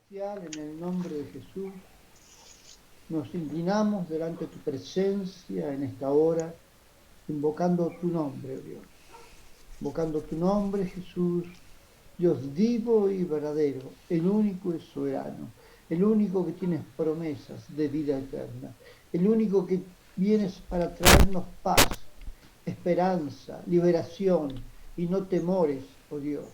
Celestial, en el nombre de Jesús, nos inclinamos delante de tu presencia en esta hora, invocando tu nombre, oh Dios. Invocando tu nombre, Jesús, Dios vivo y verdadero, el único y soberano, el único que tienes promesas de vida eterna, el único que vienes para traernos paz, esperanza, liberación y no temores, oh Dios.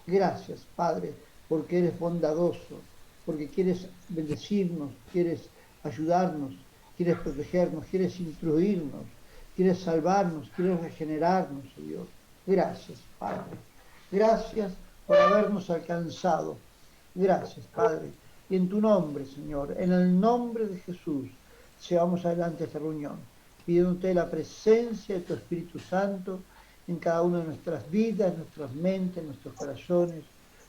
Gracias, Padre, porque eres bondadoso, porque quieres bendecirnos, quieres ayudarnos, quieres protegernos, quieres instruirnos, quieres salvarnos, quieres regenerarnos, oh Dios. Gracias, Padre. Gracias por habernos alcanzado. Gracias, Padre. Y en tu nombre, Señor, en el nombre de Jesús, llevamos adelante esta reunión, pidiéndote la presencia de tu Espíritu Santo en cada una de nuestras vidas, nuestras mentes, nuestros corazones.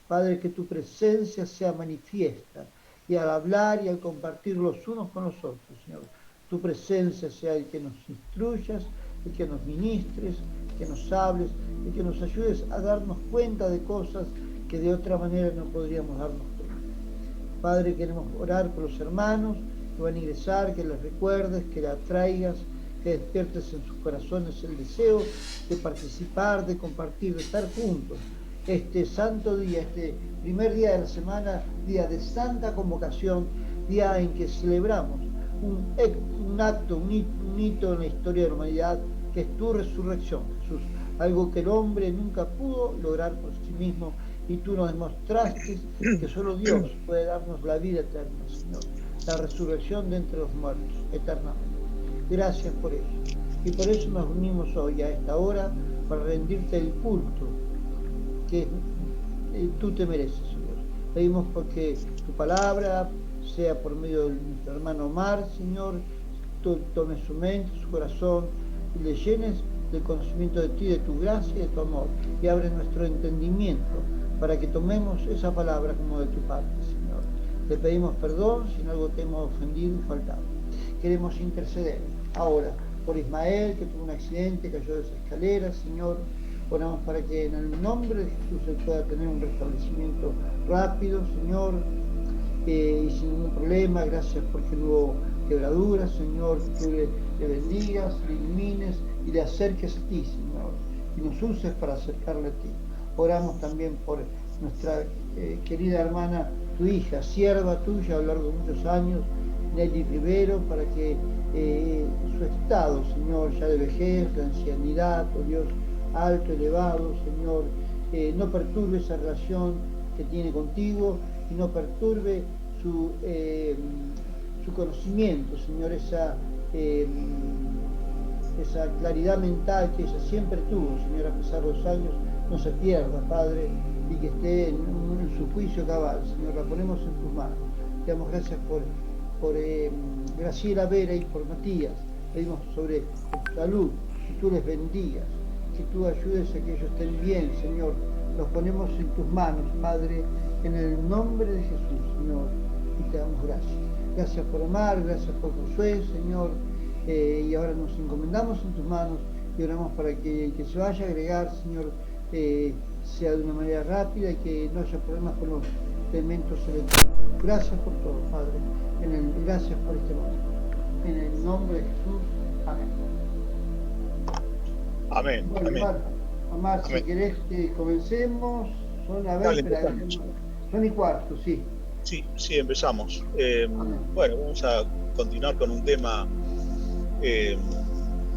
Padre, que tu presencia sea manifiesta y al hablar y al compartir los unos con los otros, Señor, tu presencia sea el que nos instruyas, el que nos ministres, que nos hables, el que nos ayudes a darnos cuenta de cosas que de otra manera no podríamos darnos cuenta. Padre, queremos orar por los hermanos que van a ingresar, que les recuerdes, que les atraigas, que despiertes en sus corazones el deseo de participar, de compartir, de estar juntos. Este santo día, este primer día de la semana, día de santa convocación, día en que celebramos un acto, un hito en la historia de la humanidad, que es tu resurrección, Jesús. Algo que el hombre nunca pudo lograr por sí mismo, y tú nos demostraste que solo Dios puede darnos la vida eterna, Señor, la resurrección de entre los muertos, eternamente. Gracias por eso. Y por eso nos unimos hoy a esta hora para rendirte el culto que tú te mereces, Señor. Pedimos porque tu palabra sea por medio de nuestro hermano Omar, Señor, tú tomes su mente, su corazón y le llenes del conocimiento de ti, de tu gracia y de tu amor, y abre nuestro entendimiento para que tomemos esa palabra como de tu parte, Señor. Te pedimos perdón si en algo te hemos ofendido y faltado. Queremos interceder ahora por Ismael, que tuvo un accidente, cayó de esa escalera, Señor. Oramos para que en el nombre de Jesús él pueda tener un restablecimiento rápido, Señor, y sin ningún problema. Gracias porque no hubo quebraduras, Señor, que tú le bendigas, le ilumines y le acerques a ti, Señor, y nos uses para acercarle a ti. Oramos también por nuestra querida hermana, tu hija, sierva tuya a lo largo de muchos años, Nelly Rivero, para que su estado, Señor, ya de vejez, de ancianidad, oh Dios, alto, elevado, Señor, no perturbe esa relación que tiene contigo y no perturbe su conocimiento, Señor, esa claridad mental que ella siempre tuvo, Señor, a pesar de los años, no se pierda, Padre, y que esté en su juicio cabal, Señor. La ponemos en tus manos. Te damos gracias por Graciela Vera y por Matías. Pedimos sobre su salud, que tú les bendigas, que tú ayudes a que ellos estén bien, Señor. Los ponemos en tus manos, Padre, en el nombre de Jesús, Señor, y te damos gracias. Gracias por Omar, gracias por Josué, Señor, y ahora nos encomendamos en tus manos y oramos para que el que se vaya a agregar, Señor, sea de una manera rápida y que no haya problemas con los elementos electrónicos. Gracias por todo, Padre, gracias por este momento. En el nombre de Jesús, amén. Amén. Bueno, amén. Omar, si querés que comencemos, son y cuarto, sí. Sí, empezamos. Bueno, vamos a continuar con un tema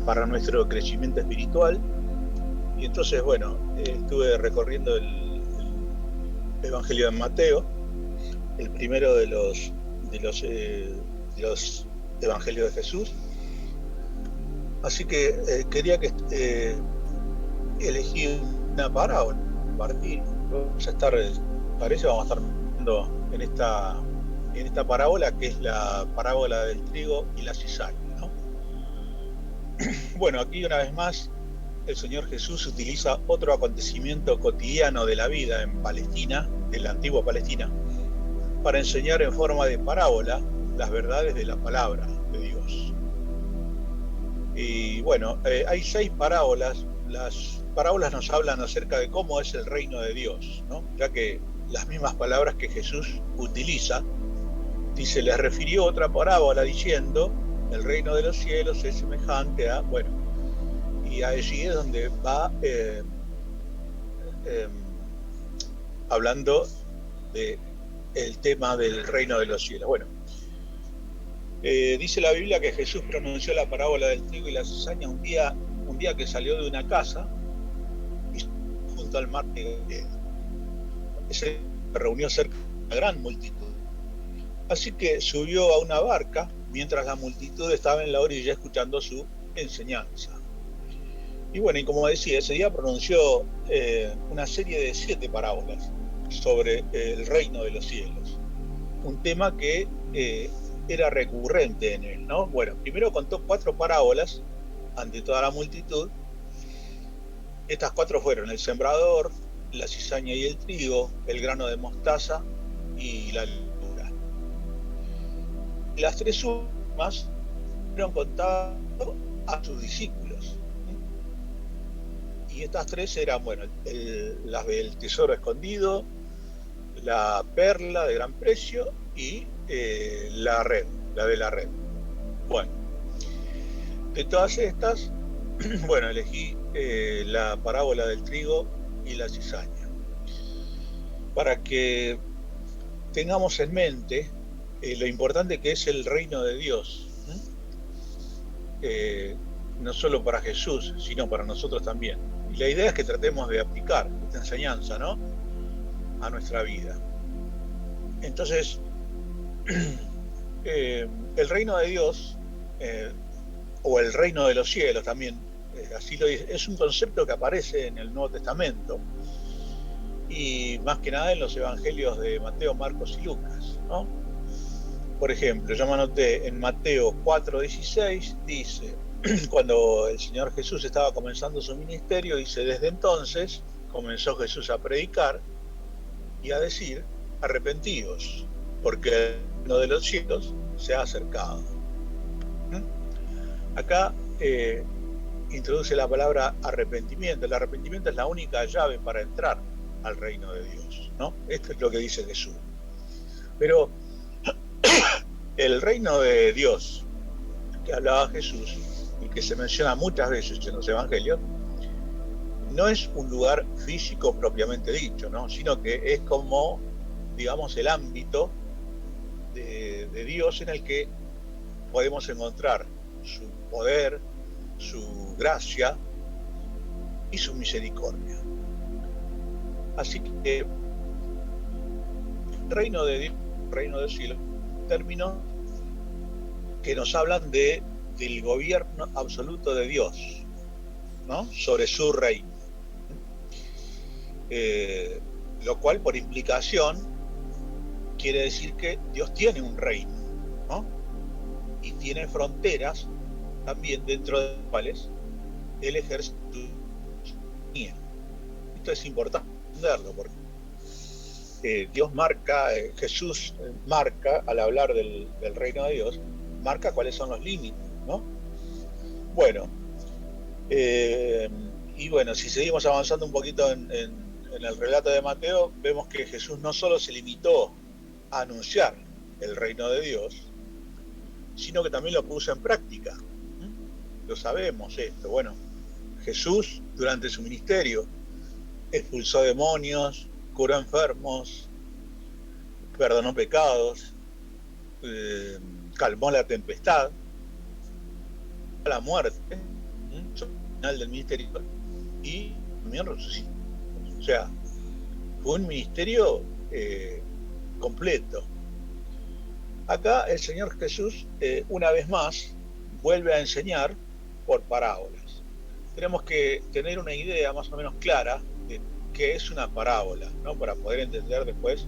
para nuestro crecimiento espiritual. Y entonces, bueno, estuve recorriendo el Evangelio de Mateo, el primero de los Evangelios de Jesús. Así que quería que elegí una parábola. Vamos a estar viendo en esta parábola, que es la parábola del trigo y la cizaña, ¿no? Bueno, aquí una vez más el Señor Jesús utiliza otro acontecimiento cotidiano de la vida en Palestina, de la antigua Palestina, para enseñar en forma de parábola las verdades de la palabra de Dios. Y bueno, hay 6 parábolas. Las parábolas nos hablan acerca de cómo es el reino de Dios, ¿no? Ya que las mismas palabras que Jesús utiliza. Dice, les refirió otra parábola diciendo, el reino de los cielos es semejante a, bueno, y allí es donde va hablando de el tema del reino de los cielos. Bueno, dice la Biblia que Jesús pronunció la parábola del trigo y la cizaña un día que salió de una casa y junto al mar de Galilea. Se reunió cerca de una gran multitud. Así que subió a una barca mientras la multitud estaba en la orilla escuchando su enseñanza. Y bueno, y como decía, ese día pronunció una serie de 7 parábolas sobre el reino de los cielos. Un tema que era recurrente en él, ¿no? Bueno, primero contó 4 parábolas ante toda la multitud. Estas 4 fueron el sembrador, la cizaña y el trigo, el grano de mostaza y la levadura. Las 3 últimas fueron contadas a sus discípulos. Y estas 3 eran, bueno, las del tesoro escondido, la perla de gran precio y la de la red. Bueno, de todas estas, bueno, elegí la parábola del trigo y la cizaña, para que tengamos en mente lo importante que es el reino de Dios, no solo para Jesús, sino para nosotros también. Y la idea es que tratemos de aplicar esta enseñanza, ¿no?, a nuestra vida. Entonces, el reino de Dios, o el reino de los cielos también, así lo dice, es un concepto que aparece en el Nuevo Testamento y más que nada en los evangelios de Mateo, Marcos y Lucas, ¿no? Por ejemplo, yo me anoté en Mateo 4:16, dice, cuando el Señor Jesús estaba comenzando su ministerio, dice, desde entonces comenzó Jesús a predicar y a decir, arrepentíos, porque el reino de los cielos se ha acercado. Acá introduce la palabra arrepentimiento. El arrepentimiento es la única llave para entrar al reino de Dios, ¿no? Esto es lo que dice Jesús. Pero el reino de Dios que hablaba Jesús y que se menciona muchas veces en los evangelios, no es un lugar físico propiamente dicho, ¿no?, sino que es como, digamos, el ámbito de Dios en el que podemos encontrar su poder, su gracia y su misericordia. Así que el reino de Dios, el reino del cielo, términos que nos hablan del gobierno absoluto de Dios, ¿no?, sobre su reino. Lo cual, por implicación, quiere decir que Dios tiene un reino, ¿no?, y tiene fronteras también dentro de las cuales Él ejerce su soberanía. Esto es importante entenderlo, porque Dios marca, Jesús marca, al hablar del reino de Dios, marca cuáles son los límites, ¿no? Bueno, y bueno, si seguimos avanzando un poquito en el relato de Mateo, vemos que Jesús no solo se limitó a anunciar el reino de Dios, sino que también lo puso en práctica. Lo sabemos esto. Bueno, Jesús durante su ministerio expulsó demonios, curó enfermos, perdonó pecados, calmó la tempestad, la muerte, al final del ministerio, y también resucitó. O sea, fue un ministerio completo. Acá el Señor Jesús, una vez más, vuelve a enseñar por parábolas. Tenemos que tener una idea más o menos clara de qué es una parábola, ¿no?, para poder entender después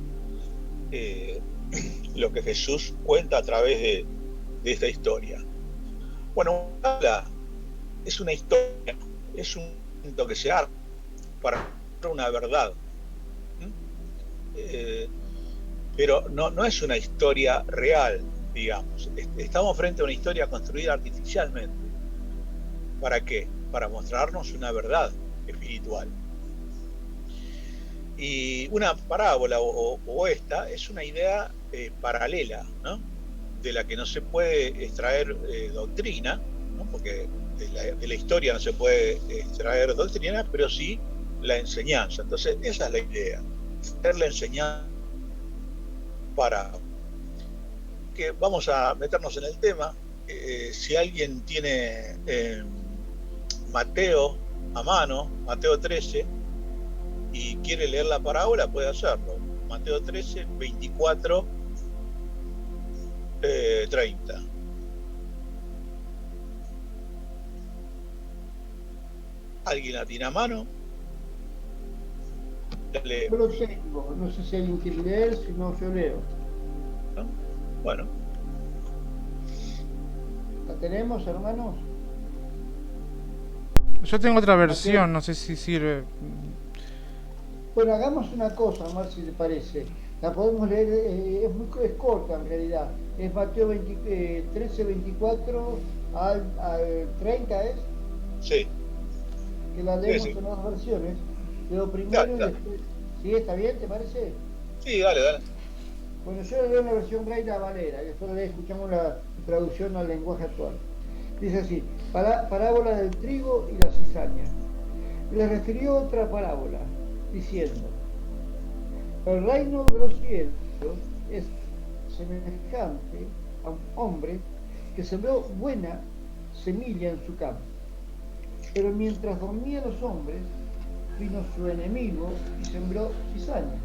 lo que Jesús cuenta a través de esta historia. Bueno, una parábola es una historia, es un cuento que se arma para una verdad. Pero no es una historia real, digamos. Estamos frente a una historia construida artificialmente. ¿Para qué? Para mostrarnos una verdad espiritual. Y una parábola o esta es una idea paralela, ¿no? De la que no se puede extraer doctrina, ¿no? Porque de la historia no se puede extraer doctrina, pero sí la enseñanza. Entonces, esa es la idea, hacer la enseñanza para que vamos a meternos en el tema. Si alguien tiene Mateo a mano, Mateo 13, y quiere leer la parábola, puede hacerlo. Mateo 13, 24, 30. ¿Alguien la tiene a mano? Yo lo tengo, no sé si alguien quiere leer, si no yo leo. ¿No? Bueno. ¿La tenemos, hermanos? Yo tengo otra versión, no sé si sirve. Bueno, hagamos una cosa, Mar, si te parece. La podemos leer, es corta en realidad. Es Mateo 13, 24 al 30, ¿es? Sí. Que la leemos Sí. en las versiones. Leo primero Ya. y después. ¿Sí? ¿Está bien? ¿Te parece? Sí, dale. Bueno, yo leo una versión Reina Valera y después escuchamos la traducción al lenguaje actual. Dice así: parábola del trigo y la cizaña. Le refirió otra parábola, diciendo: el reino de los cielos es semejante a un hombre que sembró buena semilla en su campo. Pero mientras dormían los hombres, vino su enemigo y sembró cizaña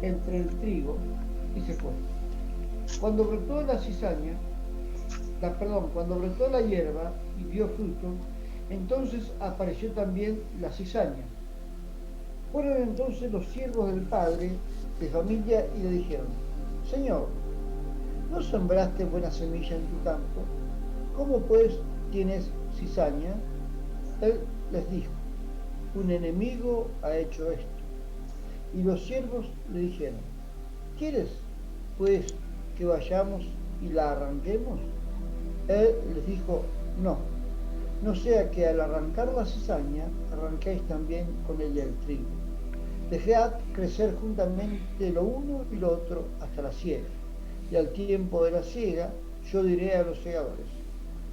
entre el trigo y se fue. Cuando brotó la cizaña, cuando brotó la hierba y dio fruto, entonces apareció también la cizaña. Fueron entonces los siervos del padre de familia y le dijeron: Señor, ¿no sembraste buena semilla en tu campo? ¿Cómo pues tienes cizaña? Él les dijo: un enemigo ha hecho esto. Y los siervos le dijeron: ¿quieres pues que vayamos y la arranquemos? Él les dijo: no sea que al arrancar la cizaña arranquéis también con ella el trigo. Dejad crecer juntamente lo uno y lo otro hasta la siega. Y al tiempo de la siega yo diré a los segadores: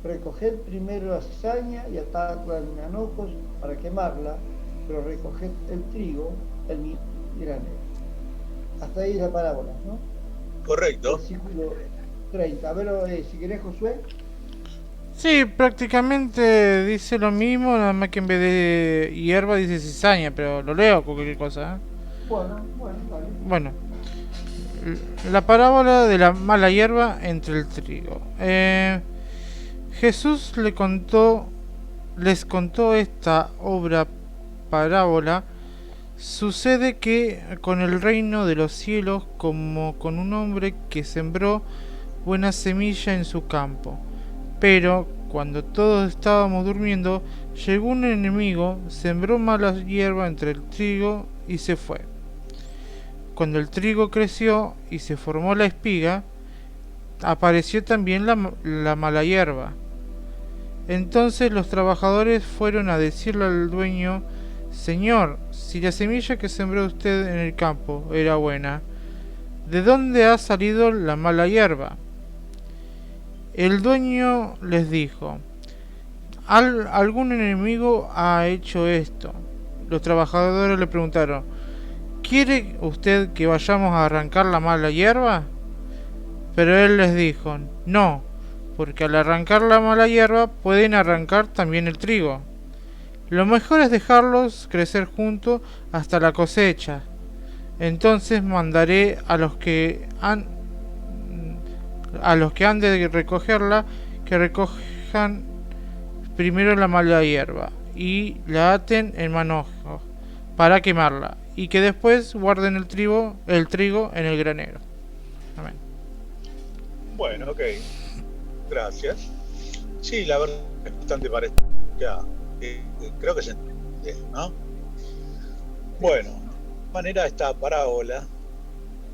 recoged primero la cizaña y atadla en manojos para quemarla, pero recoged el trigo en mi granero. Hasta ahí la parábola, ¿no? Correcto. Versículo 30. A ver, si querés, Josué. Sí, prácticamente dice lo mismo, nada más que en vez de hierba dice cizaña, pero lo leo cualquier cosa, ¿eh? Bueno, vale. Bueno, la parábola de la mala hierba entre el trigo. Jesús les contó esta parábola. Sucede que con el reino de los cielos, como con un hombre que sembró buena semilla en su campo. Pero cuando todos estábamos durmiendo, llegó un enemigo, sembró mala hierba entre el trigo y se fue. Cuando el trigo creció y se formó la espiga, apareció también la mala hierba. Entonces los trabajadores fueron a decirle al dueño: Señor, si la semilla que sembró usted en el campo era buena, ¿de dónde ha salido la mala hierba? El dueño les dijo: algún enemigo ha hecho esto. Los trabajadores le preguntaron: ¿quiere usted que vayamos a arrancar la mala hierba? Pero él les dijo: no, porque al arrancar la mala hierba pueden arrancar también el trigo. Lo mejor es dejarlos crecer juntos hasta la cosecha. Entonces mandaré a los que han de recogerla, que recojan primero la mala hierba y la aten en manojos para quemarla, y que después guarden el trigo en el granero. Amén. Bueno, ok. Gracias. Sí, la verdad es bastante parecida. Creo que se entiende, ¿no? Bueno, de manera esta parábola,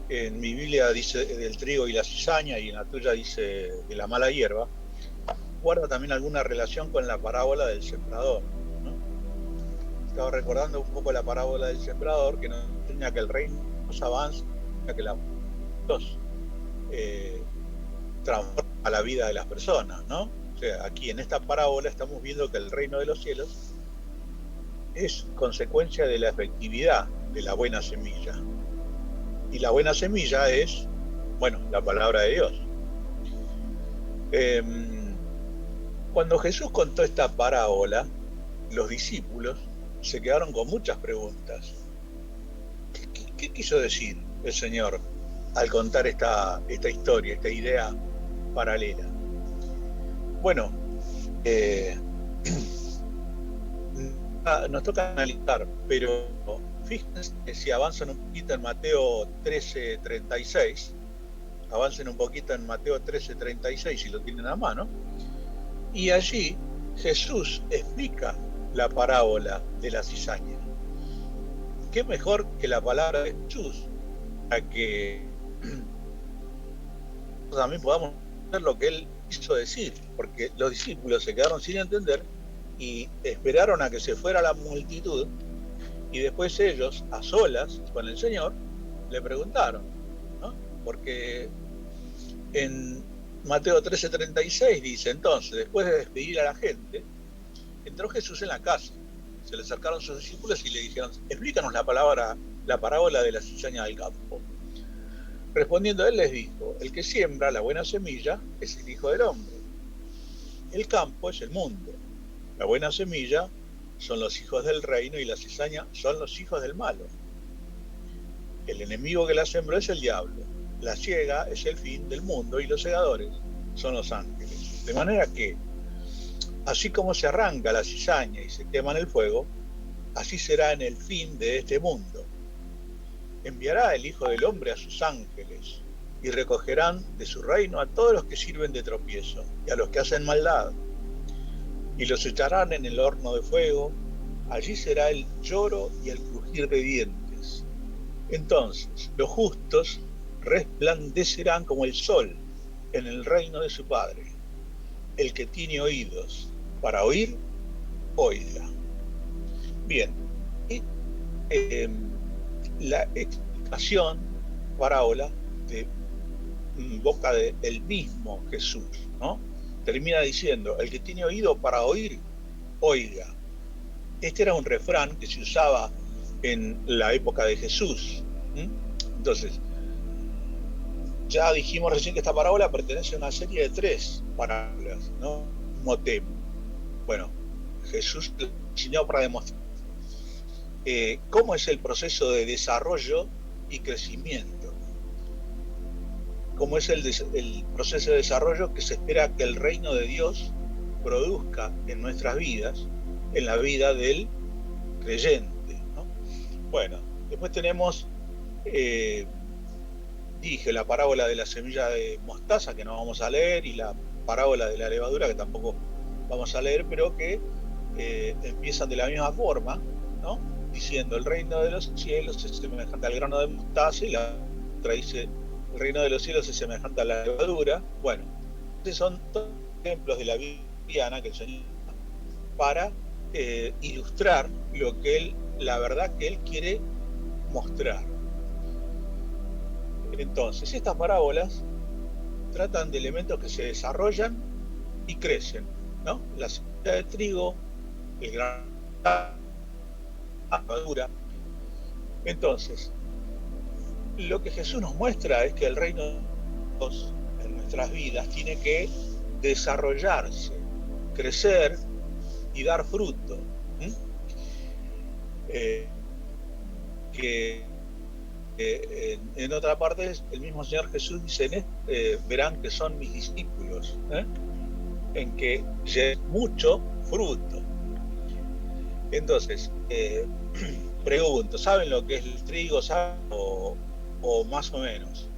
en mi Biblia dice del trigo y la cizaña, y en la tuya dice de la mala hierba, guarda también alguna relación con la parábola del sembrador, ¿no? estaba recordando un poco la parábola del sembrador, que nos enseña que el reino avanza, que la Dios transforma la vida de las personas, ¿no? O sea, aquí en esta parábola estamos viendo que el reino de los cielos es consecuencia de la efectividad de la buena semilla. Y la buena semilla es, bueno, la palabra de Dios. Cuando Jesús contó esta parábola, los discípulos se quedaron con muchas preguntas. ¿Qué quiso decir el Señor al contar esta historia, esta idea paralela? Bueno, nos toca analizar, pero fíjense que si avanzan un poquito en Mateo 13:36, avancen un poquito en Mateo 13:36 si lo tienen a mano, y allí Jesús explica la parábola de la cizaña. ¿Qué mejor que la palabra de Jesús para que también podamos entender lo que él quiso decir? Porque los discípulos se quedaron sin entender y esperaron a que se fuera la multitud, y después ellos, a solas con el Señor, le preguntaron, ¿no? Porque en Mateo 13:36 dice: entonces, después de despedir a la gente, entró Jesús en la casa. Se le acercaron sus discípulos y le dijeron: explícanos la parábola de la cizaña del campo. Respondiendo él les dijo: el que siembra la buena semilla es el Hijo del Hombre. El campo es el mundo. La buena semilla son los hijos del reino y la cizaña son los hijos del malo. El enemigo que la sembró es el diablo. La siega es el fin del mundo y los segadores son los ángeles. De manera que, así como se arranca la cizaña y se quema en el fuego, así será en el fin de este mundo. Enviará el Hijo del Hombre a sus ángeles y recogerán de su reino a todos los que sirven de tropiezo y a los que hacen maldad, y los echarán en el horno de fuego. Allí será el lloro y el crujir de dientes. Entonces los justos resplandecerán como el sol en el reino de su Padre. El que tiene oídos para oír, oiga. Bien, y la explicación, parábola, de boca del mismo Jesús, ¿no? Termina diciendo: el que tiene oído para oír, oiga. Este era un refrán que se usaba en la época de Jesús. Entonces, ya dijimos recién que esta parábola pertenece a una serie de 3 parábolas, ¿no? Motem. Bueno, Jesús lo enseñó para demostrar cómo es el proceso de desarrollo y crecimiento. Cómo es el proceso de desarrollo que se espera que el reino de Dios produzca en nuestras vidas, en la vida del creyente, ¿no? Bueno, después tenemos, dije, la parábola de la semilla de mostaza, que no vamos a leer, y la parábola de la levadura, que tampoco vamos a leer, pero que empiezan de la misma forma, ¿no? Diciendo: el reino de los cielos es semejante al grano de mostaza, y la otra dice: el reino de los cielos es semejante a la levadura. Bueno, estos son todos ejemplos de la vida cristiana que el Señor para ilustrar lo que la verdad que Él quiere mostrar. Entonces, estas parábolas tratan de elementos que se desarrollan y crecen, ¿no? La semilla de trigo, el grano, la levadura. Entonces, lo que Jesús nos muestra es que el reino de Dios en nuestras vidas tiene que desarrollarse, crecer y dar fruto. En otra parte, el mismo Señor Jesús dice: verán que son mis discípulos, en que lleven mucho fruto. Entonces, pregunto: ¿saben lo que es el trigo? ¿Saben? O más o menos.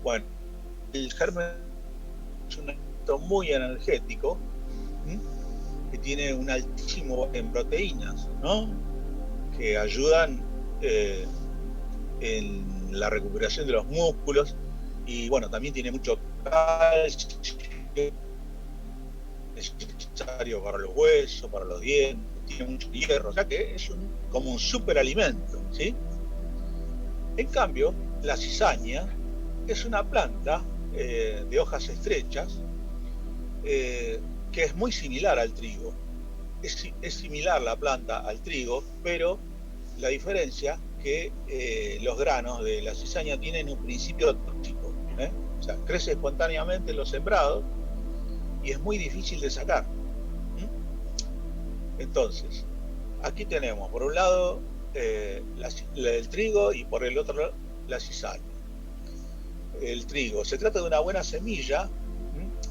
Bueno, el germen es un alimento muy energético, que tiene un altísimo en proteínas, ¿no? Que ayudan en la recuperación de los músculos, y bueno, también tiene mucho calcio necesario para los huesos, para los dientes, tiene mucho hierro, o sea que es como un superalimento, ¿sí? En cambio, la cizaña es una planta de hojas estrechas que es muy similar al trigo. Es similar la planta al trigo, pero la diferencia que los granos de la cizaña tienen un principio tóxico, o sea, crece espontáneamente en los sembrados y es muy difícil de sacar. Entonces, aquí tenemos por un lado el trigo y por el otro lado la cizaña. El trigo, se trata de una buena semilla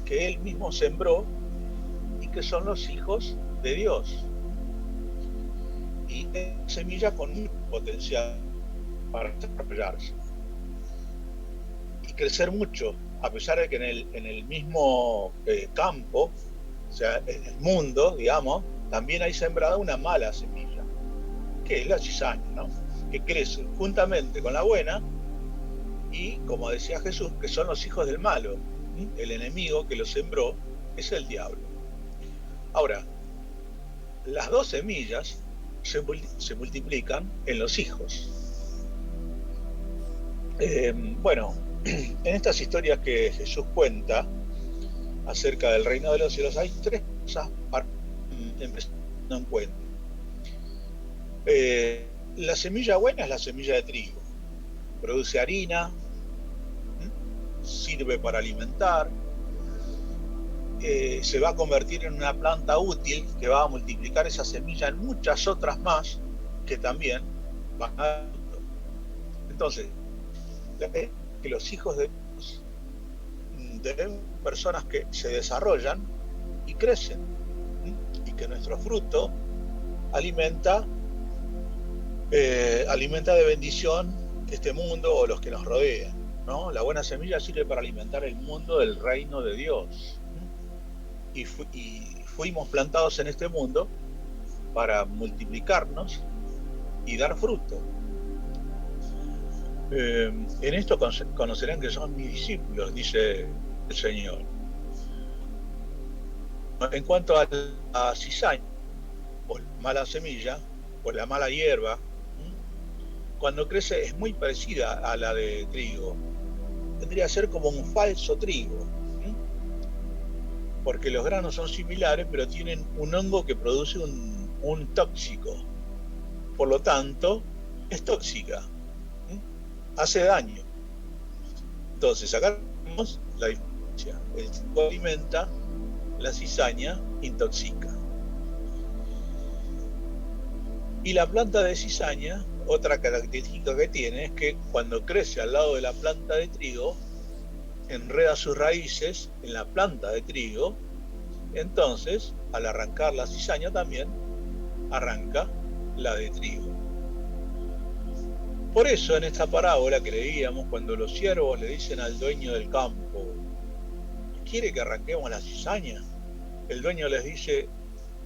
que él mismo sembró y que son los hijos de Dios. Y es una semilla con mucho potencial para desarrollarse y crecer mucho, a pesar de que en el mismo campo, o sea, en el mundo, digamos, también hay sembrada una mala semilla, que es la cizaña, ¿no? Que crece juntamente con la buena y, como decía Jesús, que son los hijos del malo. El enemigo que lo sembró es el diablo. Ahora, las dos semillas se multiplican en los hijos. Bueno, en estas historias que Jesús cuenta acerca del reino de los cielos hay tres cosas para empezar en cuenta. La semilla buena es la semilla de trigo. Produce harina, sirve para alimentar, se va a convertir en una planta útil que va a multiplicar esa semilla en muchas otras más que también van a dar fruto. Entonces, que los hijos de Dios deben ser personas que se desarrollan y crecen, y que nuestro fruto alimenta de bendición este mundo o los que nos rodean, ¿no? La buena semilla sirve para alimentar el mundo del reino de Dios. Y fuimos plantados en este mundo para multiplicarnos y dar fruto. En esto conocerán que son mis discípulos, dice el Señor. En cuanto a la cizaña, o la mala semilla, o la mala hierba, cuando crece es muy parecida a la de trigo. Tendría que ser como un falso trigo, porque los granos son similares, pero tienen un hongo que produce un tóxico. Por lo tanto, es tóxica, hace daño. Entonces, acá tenemos la diferencia. El trigo alimenta, la cizaña intoxica. Y la planta de cizaña, otra característica que tiene es que cuando crece al lado de la planta de trigo, enreda sus raíces en la planta de trigo. Entonces, al arrancar la cizaña también arranca la de trigo. Por eso en esta parábola que leíamos, cuando los siervos le dicen al dueño del campo, ¿quiere que arranquemos la cizaña? El dueño les dice,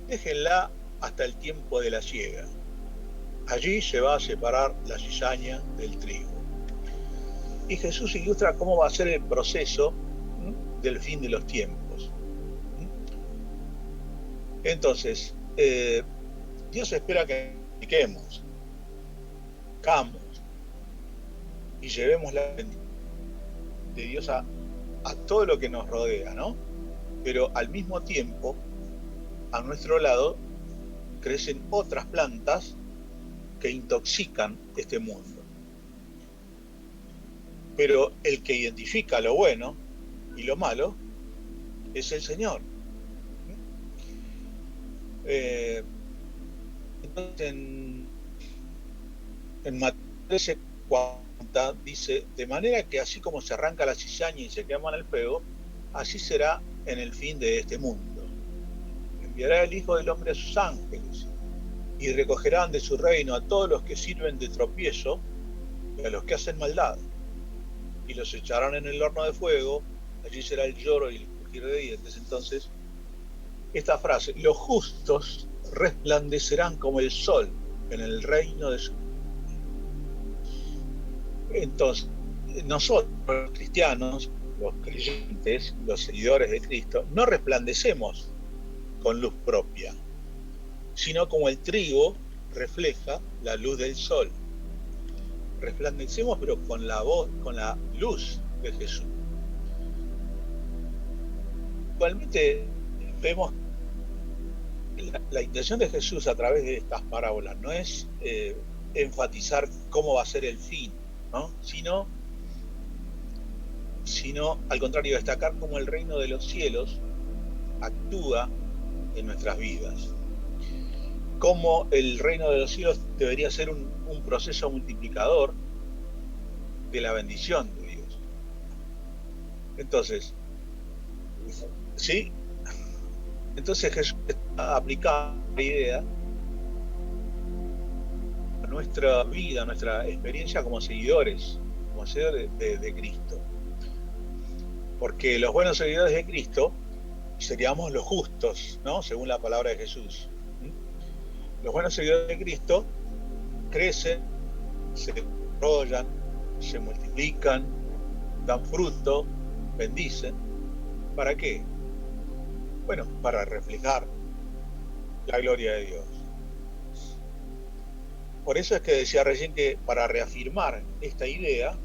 déjenla hasta el tiempo de la siega. Allí se va a separar la cizaña del trigo. Y Jesús ilustra cómo va a ser el proceso del fin de los tiempos. Entonces, Dios espera que prediquemos, camos y llevemos la bendición de Dios a todo lo que nos rodea, ¿no? Pero al mismo tiempo, a nuestro lado, crecen otras plantas que intoxican este mundo. Pero el que identifica lo bueno y lo malo es el Señor. Entonces en Mateo 13:40 dice, de manera que así como se arranca la cizaña y se quema en el fuego, así será en el fin de este mundo. Enviará el Hijo del Hombre a sus ángeles y recogerán de su reino a todos los que sirven de tropiezo y a los que hacen maldad, y los echarán en el horno de fuego. Allí será el lloro y el crujir de dientes. Entonces, esta frase, los justos resplandecerán como el sol en el reino de su Dios. Entonces, nosotros, los cristianos, los creyentes, los seguidores de Cristo, no resplandecemos con luz propia, sino como el trigo refleja la luz del sol. Resplandecemos, pero con la voz, con la luz de Jesús. Igualmente vemos la intención de Jesús a través de estas parábolas no es enfatizar cómo va a ser el fin, ¿no? sino al contrario, destacar cómo el reino de los cielos actúa en nuestras vidas, cómo el reino de los cielos debería ser un proceso multiplicador de la bendición de Dios. Entonces, ¿sí? Entonces Jesús está aplicando la idea a nuestra vida, a nuestra experiencia como seguidores de Cristo. Porque los buenos seguidores de Cristo seríamos los justos, ¿no? Según la palabra de Jesús. Los buenos seguidores de Cristo crecen, se desarrollan, se multiplican, dan fruto, bendicen. ¿Para qué? Bueno, para reflejar la gloria de Dios. Por eso es que decía recién que para reafirmar esta idea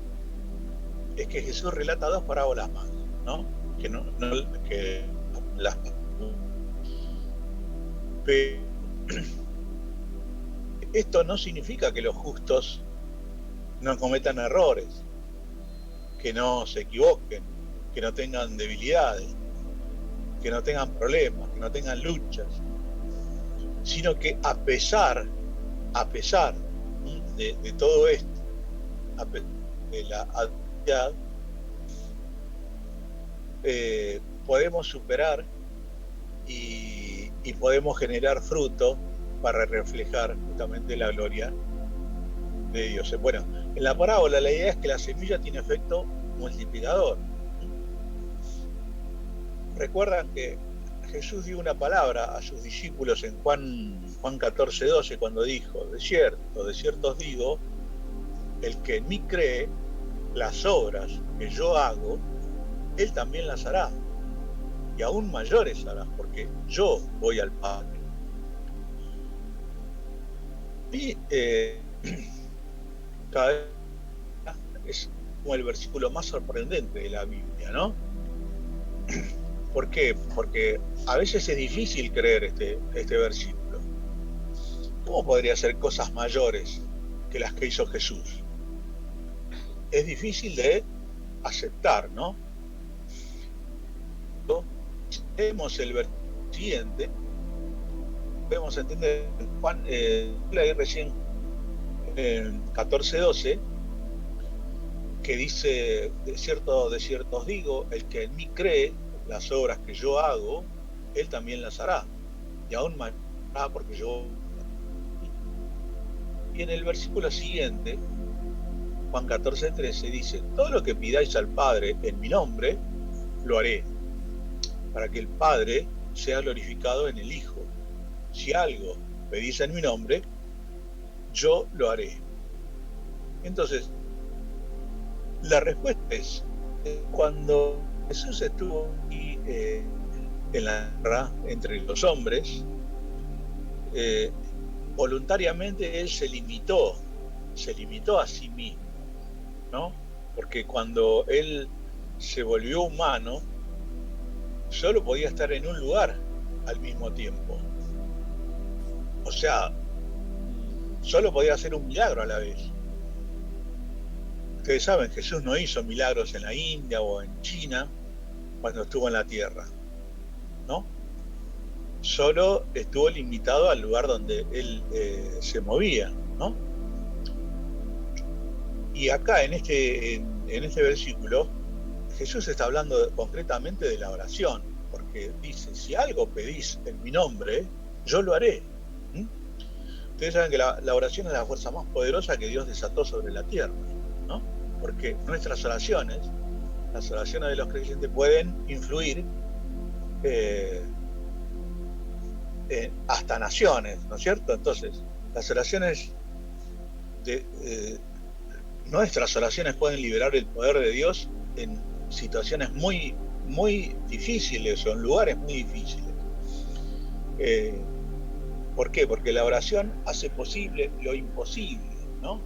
es que Jesús relata dos parábolas más, ¿no? Que las... Pero esto no significa que los justos no cometan errores, que no se equivoquen, que no tengan debilidades, que no tengan problemas, que no tengan luchas, sino que a pesar de todo esto, de la adversidad, podemos superar y podemos generar fruto para reflejar justamente la gloria de Dios. Bueno, en la parábola la idea es que la semilla tiene efecto multiplicador. Recuerdan que Jesús dio una palabra a sus discípulos en Juan 14:12 cuando dijo: de cierto os digo, el que en mí cree, las obras que yo hago, él también las hará, y aún mayores hará, porque yo voy al Padre. Y cada vez es como el versículo más sorprendente de la Biblia, ¿no? ¿Por qué? Porque a veces es difícil creer este versículo. ¿Cómo podría hacer cosas mayores que las que hizo Jesús? Es difícil de aceptar, ¿no? Vemos el versículo siguiente, podemos entender Juan, leí recién 14:12, que dice: de cierto os digo, el que en mí cree, las obras que yo hago, él también las hará, y aún más hará, porque yo... Y en el versículo siguiente, Juan 14:13, dice: todo lo que pidáis al Padre en mi nombre, lo haré, para que el Padre sea glorificado en el Hijo. Si algo pedís en mi nombre, yo lo haré. Entonces, la respuesta es: cuando Jesús estuvo aquí en la tierra entre los hombres, voluntariamente él se limitó a sí mismo, ¿no? Porque cuando él se volvió humano, solo podía estar en un lugar al mismo tiempo. O sea, solo podía hacer un milagro a la vez. Ustedes saben, Jesús no hizo milagros en la India o en China cuando estuvo en la tierra, ¿no? Solo estuvo limitado al lugar donde él se movía, ¿no? Y acá en este versículo Jesús está hablando concretamente de la oración, porque dice: si algo pedís en mi nombre, yo lo haré. Ustedes saben que la oración es la fuerza más poderosa que Dios desató sobre la tierra, ¿no? Porque nuestras oraciones, las oraciones de los creyentes, pueden influir hasta naciones, ¿no es cierto? Entonces, las oraciones nuestras oraciones pueden liberar el poder de Dios en situaciones muy, muy difíciles o en lugares muy difíciles. ¿Por qué? Porque la oración hace posible lo imposible, ¿no?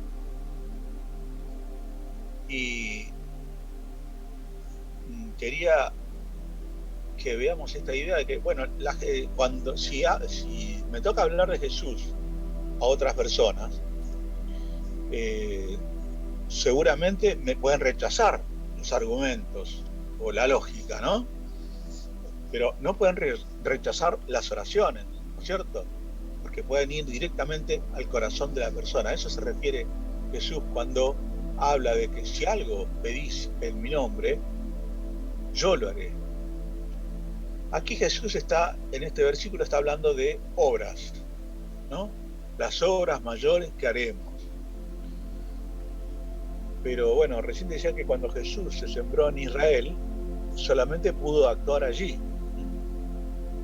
Y quería que veamos esta idea de que, bueno, si me toca hablar de Jesús a otras personas, seguramente me pueden rechazar los argumentos o la lógica, ¿no? Pero no pueden rechazar las oraciones, ¿no es cierto? Porque pueden ir directamente al corazón de la persona. A eso se refiere Jesús cuando habla de que si algo pedís en mi nombre, yo lo haré. Aquí Jesús en este versículo está hablando de obras, ¿no? Las obras mayores que haremos. Pero bueno, recién decía que cuando Jesús se sembró en Israel, solamente pudo actuar allí.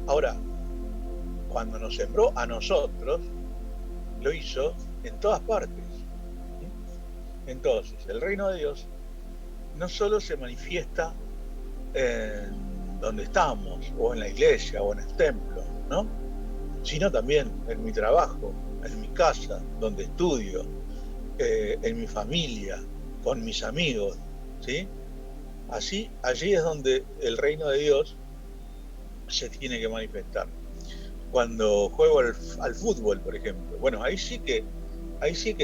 Ahora, cuando nos sembró a nosotros, lo hizo en todas partes. Entonces, el reino de Dios no solo se manifiesta en donde estamos, o en la iglesia, o en el templo, ¿no? Sino también en mi trabajo, en mi casa, donde estudio, en mi familia, con mis amigos, ¿sí? Allí es donde el reino de Dios se tiene que manifestar. Cuando juego al fútbol, por ejemplo, bueno, ahí sí que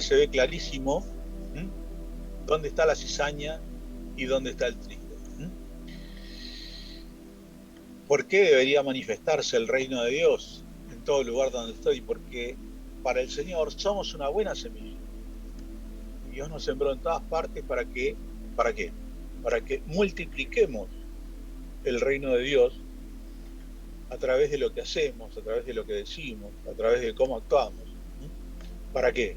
se ve clarísimo dónde está la cizaña y dónde está el trigo. ¿Por qué debería manifestarse el reino de Dios en todo lugar donde estoy? Porque para el Señor somos una buena semilla. Dios nos sembró en todas partes ¿para qué? Para que multipliquemos el reino de Dios a través de lo que hacemos, a través de lo que decimos, a través de cómo actuamos. ¿Para qué?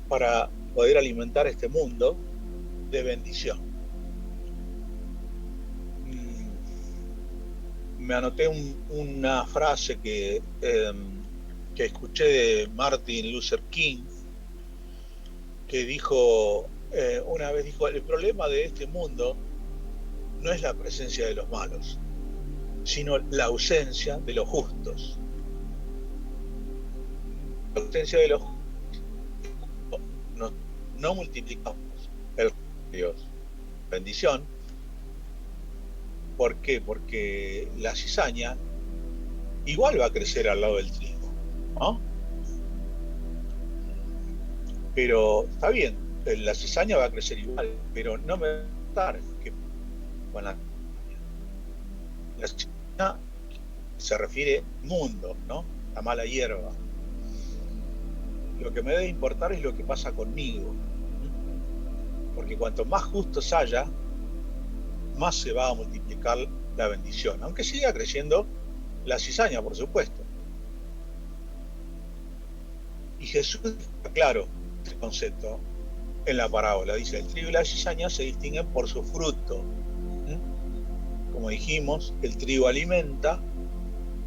Para poder alimentar este mundo de bendición. Me anoté una frase que escuché de Martin Luther King, que dijo, una vez dijo, el problema de este mundo no es la presencia de los malos, sino la ausencia de los justos. La ausencia de los justos no multiplicamos el reino de Dios. Bendición. ¿Por qué? Porque la cizaña igual va a crecer al lado del trigo, ¿no? Pero está bien, la cizaña va a crecer igual, pero no me va a gustar que con la cizaña se refiere mundo, ¿no? La mala hierba. Lo que me debe importar es lo que pasa conmigo, porque cuanto más justos haya, más se va a multiplicar la bendición, aunque siga creciendo la cizaña, por supuesto. Y Jesús está claro este concepto en la parábola. Dice, el trigo y la cizaña se distinguen por su fruto. Como dijimos, el trigo alimenta,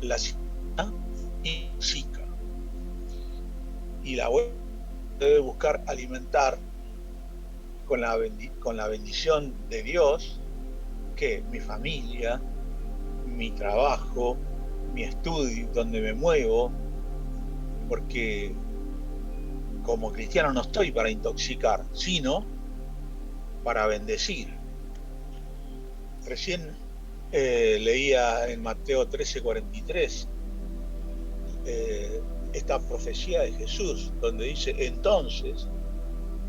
la cizaña intoxica. Y la buena debe buscar alimentar con la bendición de Dios, que mi familia, mi trabajo, mi estudio, donde me muevo, porque como cristiano no estoy para intoxicar, sino para bendecir. Recién leía en Mateo 13:43 esta profecía de Jesús, donde dice, entonces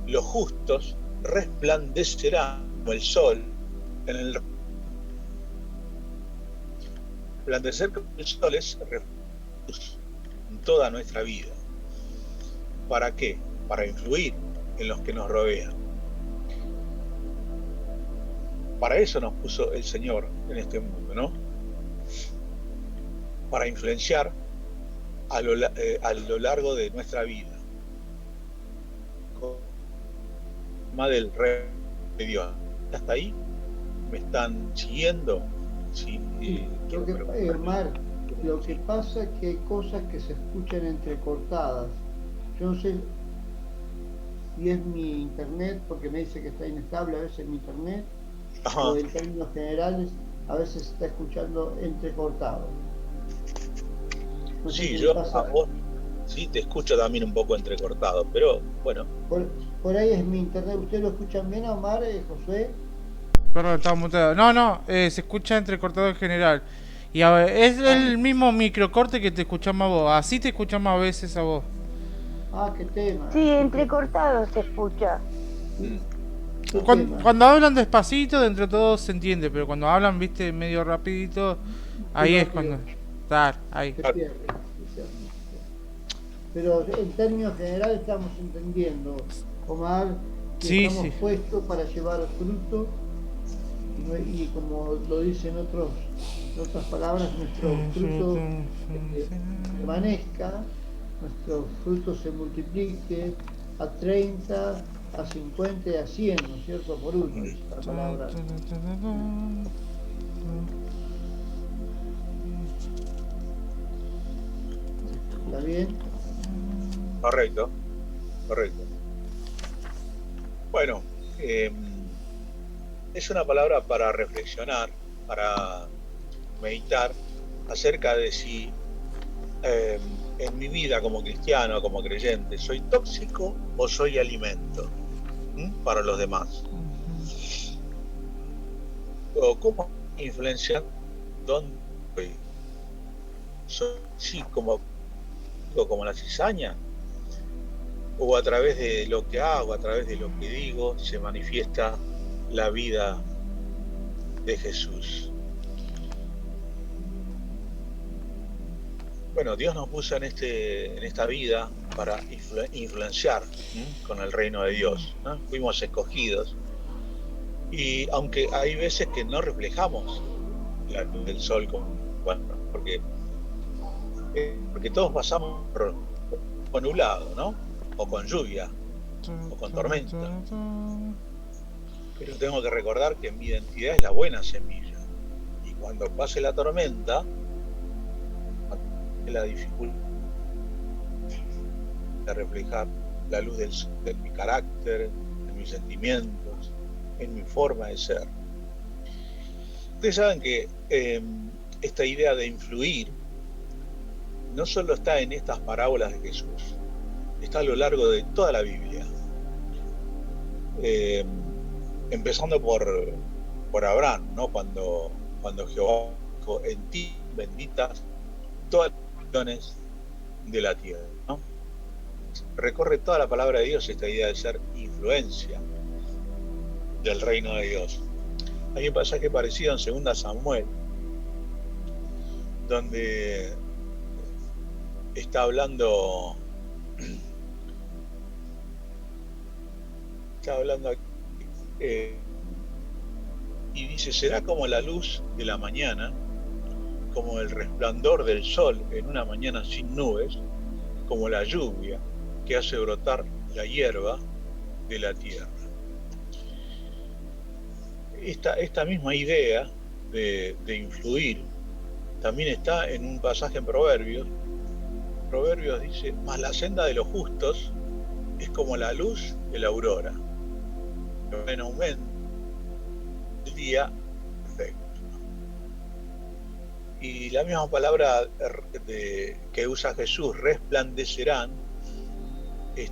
los justos resplandecerán como el sol en el resplandecer como el sol es reflejos en toda nuestra vida. ¿Para qué? Para influir en los que nos rodean. Para eso nos puso el Señor en este mundo, ¿no? Para influenciar a lo largo de nuestra vida. Más del rey de Dios. ¿Hasta ahí? ¿Me están siguiendo? Sí, Omar, lo que pasa es que hay cosas que se escuchan entrecortadas. Yo no sé si es mi internet, porque me dice que está inestable a veces mi internet, o en términos generales a veces se está escuchando entrecortado. No sé Sí, qué le yo a pasa. vos sí te escucho también un poco entrecortado, pero bueno, Por ahí es mi internet. ¿Ustedes lo escuchan bien, Omar, Josué? Perdón, estaba muteado. No, no, se escucha entrecortado en general. Y a ver, es Ah, el mismo microcorte que te escuchamos a vos. Así te escuchamos a veces a vos. qué tema, Sí, qué tema. entrecortado se escucha. mm, Qué Cuando, tema. cuando hablan despacito, de entre todos se entiende. Pero cuando hablan, viste, medio rapidito, Se ahí va es cuando... que Dar, ahí. se pierde, se pierde, se pierde. Pero en términos generales estamos entendiendo, Omar, que Sí, estamos sí. puestos para llevar fruto y como lo dicen en otras palabras, nuestro fruto permanezca, nuestro fruto se multiplique a 30, a 50 y a 100, ¿no es cierto? Por uno, dice la palabra. ¿Está bien? correcto, correcto. Bueno, eh, es una palabra para reflexionar, para meditar acerca de si en mi vida como cristiano, como creyente, soy tóxico o soy alimento para los demás. O cómo influenciar dónde estoy. Soy sí como la cizaña, o a través de lo que hago, a través de lo que digo, se manifiesta la vida de Jesús. Bueno, Dios nos puso en esta vida para influenciar con el reino de Dios, ¿no? Fuimos escogidos y aunque hay veces que no reflejamos la luz del sol, porque todos pasamos por nublado, ¿no? O con lluvia, o con tormenta. Pero tengo que recordar que mi identidad es la buena semilla. Y cuando pase la tormenta, la dificultad de reflejar la luz del sol en mi carácter, en mis sentimientos, en mi forma de ser. Ustedes saben que esta idea de influir no solo está en estas parábolas de Jesús, está a lo largo de toda la Biblia. Empezando por Abraham, ¿no? Cuando Jehová dijo, en ti benditas todas las naciones de la tierra, ¿no? Recorre toda la palabra de Dios esta idea de ser influencia del reino de Dios. Hay un pasaje parecido en 2 Samuel, donde está hablando aquí, y dice, será como la luz de la mañana, como el resplandor del sol en una mañana sin nubes, como la lluvia que hace brotar la hierba de la tierra. Esta misma idea de influir también está en un pasaje en Proverbios. Proverbios dice, mas la senda de los justos es como la luz de la aurora, en aumento el día perfecto. Y la misma palabra que usa Jesús, resplandecerán,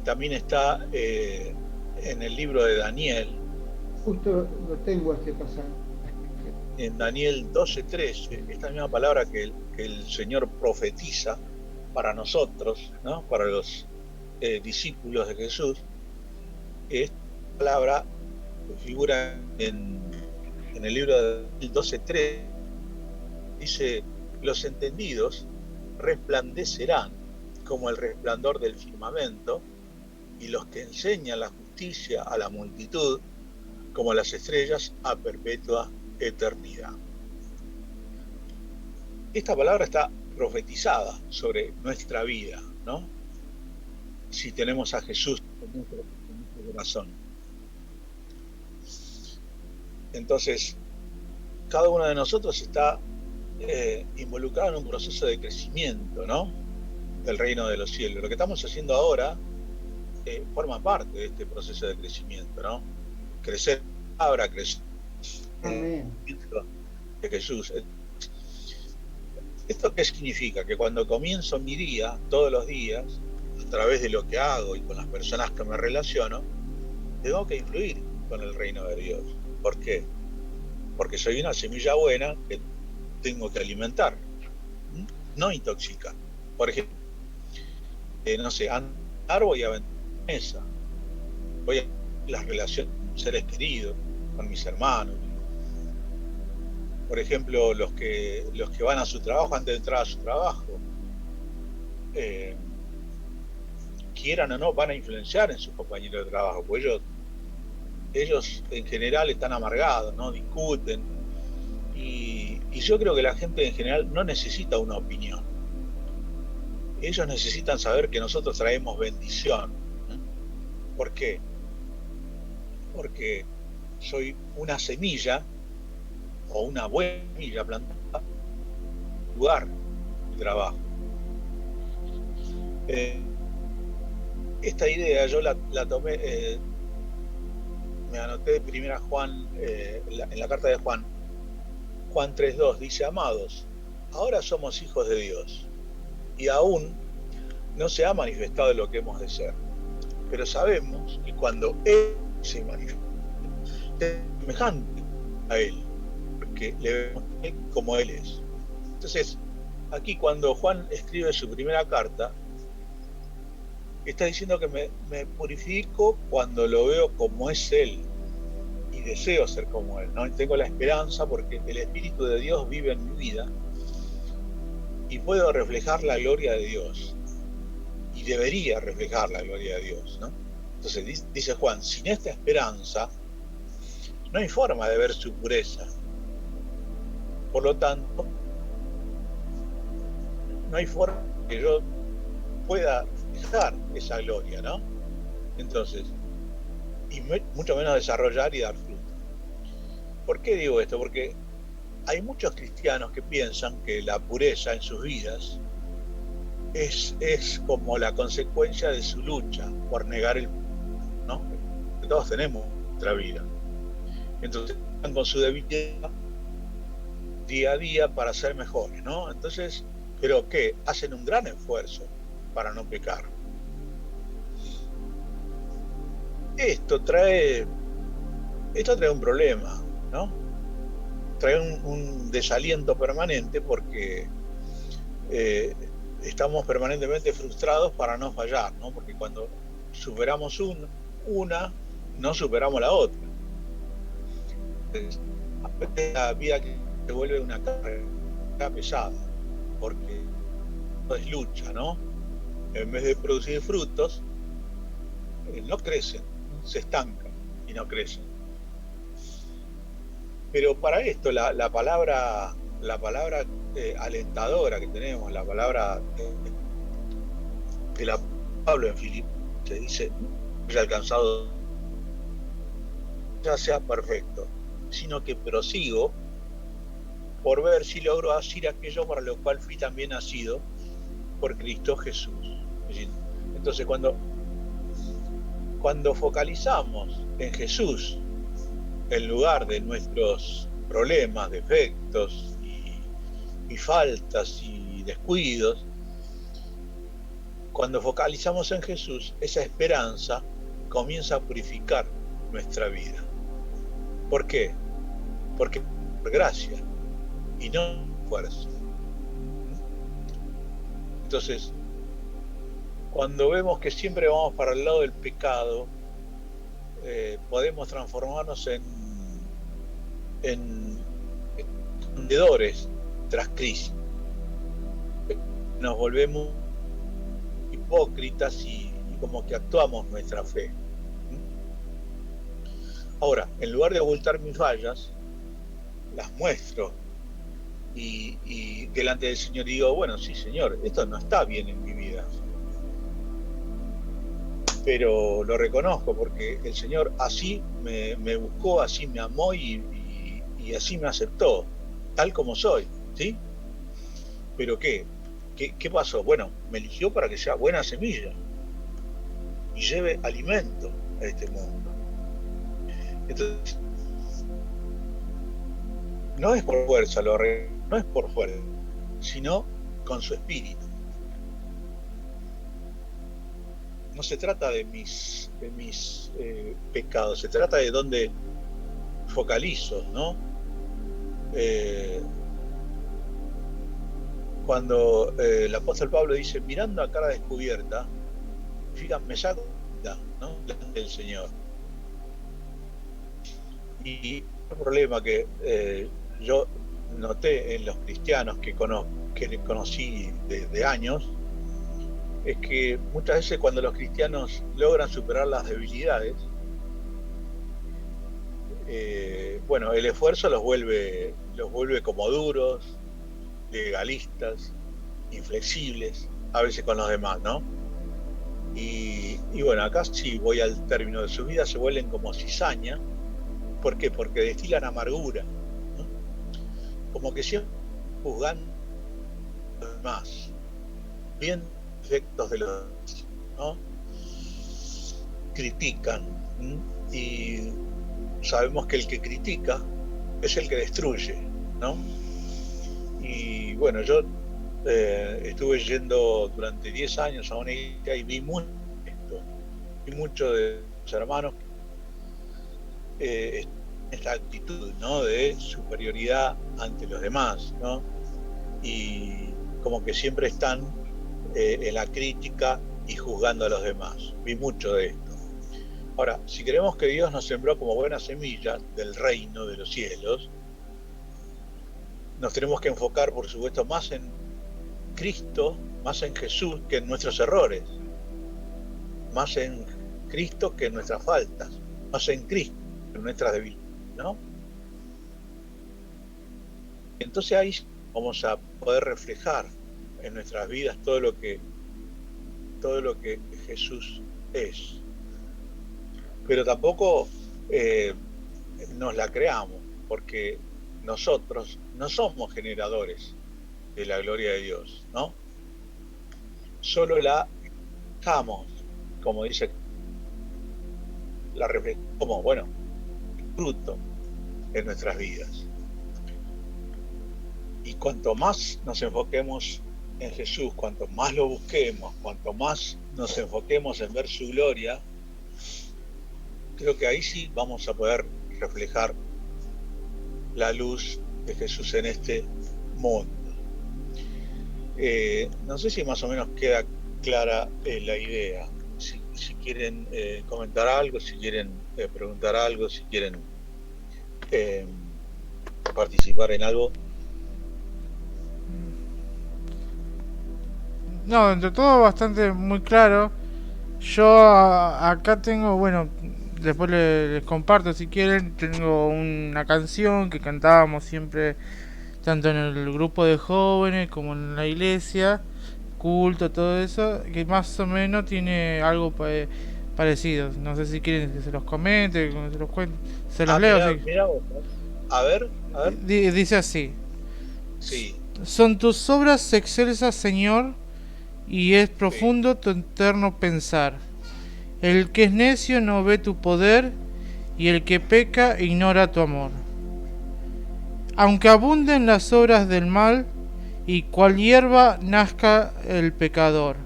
también está en el libro de Daniel. Justo lo tengo este pasaje. En Daniel 12:13, esta misma palabra que el Señor profetiza para nosotros, ¿no? Para los discípulos de Jesús, esta palabra figura en el libro de Daniel 12:13, dice, los entendidos resplandecerán como el resplandor del firmamento, y los que enseñan la justicia a la multitud como las estrellas a perpetua eternidad. Esta palabra está profetizada sobre nuestra vida, ¿no? Si tenemos a Jesús en nuestro corazón. Entonces, cada uno de nosotros está involucrado en un proceso de crecimiento, ¿no? Del reino de los cielos. Lo que estamos haciendo ahora forma parte de este proceso de crecimiento, ¿no? Crecer crecer Amén. de Jesús. ¿Esto qué significa? Que cuando comienzo mi día, todos los días, a través de lo que hago y con las personas que me relaciono, tengo que influir con el reino de Dios. ¿Por qué? Porque soy una semilla buena que tengo que alimentar, no intoxicar. Por ejemplo, no sé, andar voy a vender mesa, voy a las relaciones con seres queridos, con mis hermanos. Por ejemplo, los que van a su trabajo, antes de entrar a su trabajo, quieran o no, van a influenciar en sus compañeros de trabajo, porque ellos en general están amargados, ¿no? Discuten. Y yo creo que la gente en general no necesita una opinión. Ellos necesitan saber que nosotros traemos bendición. ¿Por qué? Porque soy una semilla o una buena semilla plantada en un lugar de trabajo. Esta idea yo la tomé, me anoté de 1 Juan, en la carta de Juan 3:2, dice: amados, ahora somos hijos de Dios, y aún no se ha manifestado lo que hemos de ser, pero sabemos que cuando Él se manifieste, es semejante a Él, porque le vemos como Él es. Entonces, aquí cuando Juan escribe su primera carta, está diciendo que me purifico cuando lo veo como es Él, y deseo ser como Él, ¿no? Y tengo la esperanza porque el Espíritu de Dios vive en mi vida y puedo reflejar la gloria de Dios, y debería reflejar la gloria de Dios, ¿no? Entonces dice Juan: sin esta esperanza no hay forma de ver su pureza, por lo tanto no hay forma que yo pueda dejar esa gloria, ¿no? Entonces, y mucho menos desarrollar y dar fruto. ¿Por qué digo esto? Porque hay muchos cristianos que piensan que la pureza en sus vidas es como la consecuencia de su lucha por negar el, ¿no? Que todos tenemos nuestra vida. Entonces están con su debilidad día a día para ser mejores, ¿no? Entonces, pero ¿qué? Hacen un gran esfuerzo para no pecar. Esto trae un problema, ¿no? Trae un desaliento permanente porque estamos permanentemente frustrados para no fallar, ¿no? Porque cuando superamos una, no superamos la otra. Entonces, a veces la vida que se vuelve una carga pesada, porque es lucha, ¿no? En vez de producir frutos, no crecen, se estancan y no crecen. Pero para esto la palabra alentadora que tenemos, la palabra de Pablo en Filipenses, se dice: no haya alcanzado ya sea perfecto, sino que prosigo por ver si logro hacer aquello para lo cual fui también nacido por Cristo Jesús. Entonces cuando focalizamos en Jesús en lugar de nuestros problemas, defectos y faltas y descuidos, cuando focalizamos en Jesús, esa esperanza comienza a purificar nuestra vida. ¿Por qué? Porque por gracia y no fuerza. Entonces, cuando vemos que siempre vamos para el lado del pecado, podemos transformarnos en vendedores tras crisis. Nos volvemos hipócritas y como que actuamos nuestra fe. Ahora, en lugar de ocultar mis fallas, las muestro y delante del Señor digo: bueno, sí, Señor, esto no está bien en mi vida, pero lo reconozco porque el Señor así me buscó, así me amó y así me aceptó, tal como soy, ¿sí? ¿Pero qué pasó? Bueno, me eligió para que sea buena semilla y lleve alimento a este mundo. Entonces, no es por fuerza, no es por fuerza, sino con su espíritu. No se trata de mis pecados, se trata de dónde focalizo, ¿no? Cuando el apóstol Pablo dice, mirando a cara descubierta, fíjate, me saco, ¿no?, delante del Señor. Y el problema que yo noté en los cristianos que conocí de años, es que muchas veces cuando los cristianos logran superar las debilidades, bueno, el esfuerzo los vuelve como duros, legalistas, inflexibles, a veces con los demás, ¿no? Y bueno, acá si voy al término de su vida, se vuelven como cizaña. ¿Por qué? Porque destilan amargura, ¿no? Como que siempre juzgan a los demás, bien efectos de los demás, ¿no? Critican, ¿no? Y sabemos que el que critica es el que destruye, ¿no? Y bueno, yo estuve yendo durante 10 años a una iglesia y vi mucho esto, vi mucho de los hermanos esta actitud, ¿no?, de superioridad ante los demás, ¿no? Y como que siempre están en la crítica y juzgando a los demás. Vi mucho de esto. Ahora, si queremos que Dios nos sembró como buenas semillas del reino de los cielos, nos tenemos que enfocar, por supuesto, más en Cristo, más en Jesús que en nuestros errores, más en Cristo que en nuestras faltas, más en Cristo que en nuestras debilidades, ¿no? Entonces ahí vamos a poder reflejar en nuestras vidas todo lo que Jesús es. Pero tampoco nos la creamos, porque nosotros no somos generadores de la gloria de Dios, ¿no? Solo la dejamos, como dice, la reflejamos como, bueno, fruto en nuestras vidas. Y cuanto más nos enfoquemos en Jesús, cuanto más lo busquemos, cuanto más nos enfoquemos en ver su gloria, creo que ahí sí vamos a poder reflejar la luz de Jesús en este mundo. No sé si más o menos queda clara la idea. Si quieren comentar algo, si quieren preguntar algo, si quieren participar en algo. No, entre todo bastante muy claro. Yo acá tengo, bueno, después les comparto si quieren, tengo una canción que cantábamos siempre, tanto en el grupo de jóvenes como en la iglesia, culto, todo eso, que más o menos tiene algo parecido. No sé si quieren que se los comente, que se los cuente, se los leo. Mirá vos. A ver. Dice así: Sí. Son tus obras excelsas, Señor, y es profundo tu eterno pensar. El que es necio no ve tu poder, y el que peca ignora tu amor. Aunque abunden las obras del mal, y cual hierba nazca el pecador,